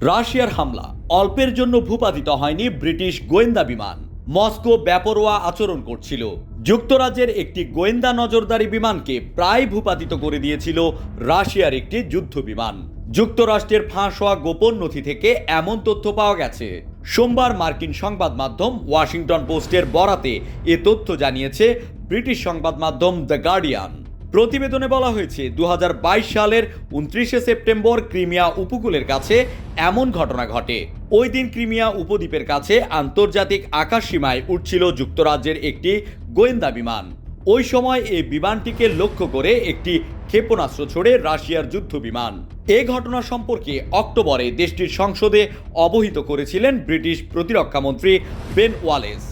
রাশিয়ার হামলা, অল্পের জন্য ভূপাতিত হয়নি ব্রিটিশ গোয়েন্দা বিমান। মস্কো বেপরোয়া আচরণ করছিল। যুক্তরাজ্যের একটি গোয়েন্দা নজরদারি বিমানকে প্রায় ভূপাতিত করে দিয়েছিল রাশিয়ার একটি যুদ্ধ বিমান। যুক্তরাষ্ট্রের ফাঁস হওয়া গোপন নথি থেকে এমন তথ্য পাওয়া গেছে। সোমবার মার্কিন সংবাদ মাধ্যম ওয়াশিংটন পোস্টের বরাতে এ তথ্য জানিয়েছে ব্রিটিশ সংবাদ মাধ্যম দ্য গার্ডিয়ান। প্রতিবেদনে বলা হয়েছে 2022 সালের 29শে সেপ্টেম্বর ক্রিমিয়া উপকূলের কাছে এমন ঘটনা ঘটে। ওই দিন ক্রিমিয়া উপদ্বীপের কাছে আন্তর্জাতিক আকাশ সীমায় উঠছিল যুক্তরাজ্যের একটি গোয়েন্দা বিমান। ওই সময় এই বিমানটিকে লক্ষ্য করে একটি ক্ষেপণাস্ত্র ছোড়ে রাশিয়ার যুদ্ধ বিমান। এ ঘটনা সম্পর্কে অক্টোবরে দেশটির সংসদে অবহিত করেছিলেন ব্রিটিশ প্রতিরক্ষামন্ত্রী বেন ওয়ালেস।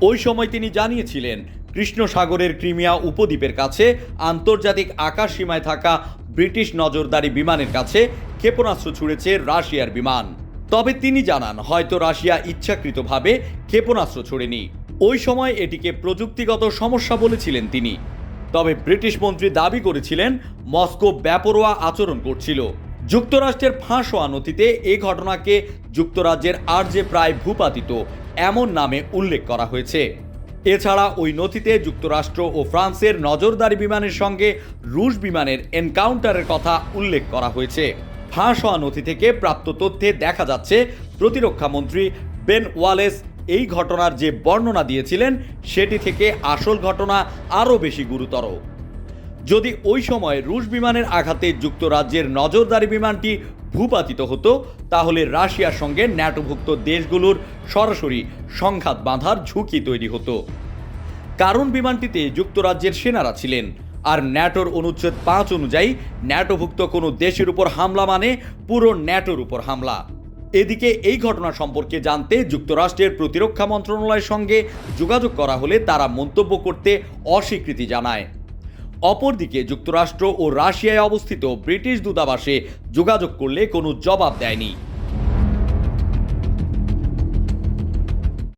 ওই সময় তিনি জানিয়েছিলেন, কৃষ্ণ সাগরের ক্রিমিয়া উপদ্বীপের কাছে আন্তর্জাতিক আকাশ সীমায় থাকা ব্রিটিশ নজরদারি বিমানের কাছে ক্ষেপণাস্ত্র ছুড়েছে রাশিয়ার বিমান। তবে তিনি জানান, হয়তো রাশিয়া ইচ্ছাকৃতভাবে ক্ষেপণাস্ত্র ছোড়েনি। ওই সময় এটিকে প্রযুক্তিগত সমস্যা বলেছিলেন তিনি। তবে ব্রিটিশ মন্ত্রী দাবি করেছিলেন মস্কো বেপরোয়া আচরণ করছিল। যুক্তরাষ্ট্রের ফাঁস হওয়া নথিতে এই ঘটনাকে যুক্তরাজ্যের আর্জে প্রায় ভূপাতিত এমন নামে উল্লেখ করা হয়েছে। এছাড়া ওই নথিতে যুক্তরাষ্ট্র ও ফ্রান্সের নজরদারি বিমানের সঙ্গে রুশ বিমানের এনকাউন্টারের কথা উল্লেখ করা হয়েছে। ফাঁস হওয়া নথি থেকে প্রাপ্ত তথ্যে দেখা যাচ্ছে প্রতিরক্ষামন্ত্রী বেন ওয়ালেস এই ঘটনার যে বর্ণনা দিয়েছিলেন সেটি থেকে আসল ঘটনা আরও বেশি গুরুতর। যদি ওই সময় রুশ বিমানের আঘাতে যুক্তরাজ্যের নজরদারি বিমানটি ভূপাতিত হতো, তাহলে রাশিয়ার সঙ্গে ন্যাটোভুক্ত দেশগুলোর সরাসরি সংঘাত বাঁধার ঝুঁকি তৈরি হতো। কারণ বিমানটিতে যুক্তরাজ্যের সেনারা ছিলেন, আর ন্যাটোর অনুচ্ছেদ 5 অনুযায়ী ন্যাটোভুক্ত কোনো দেশের উপর হামলা মানে পুরো ন্যাটোর উপর হামলা। এদিকে এই ঘটনা সম্পর্কে জানতে যুক্তরাষ্ট্রের প্রতিরক্ষা মন্ত্রণালয়ের সঙ্গে যোগাযোগ করা হলে তারা মন্তব্য করতে অস্বীকৃতি জানায়। অপরদিকে যুক্তরাষ্ট্র ও রাশিয়ায় অবস্থিত ব্রিটিশ দূতাবাসে যোগাযোগ করলে কোনো জবাব দেয়নি।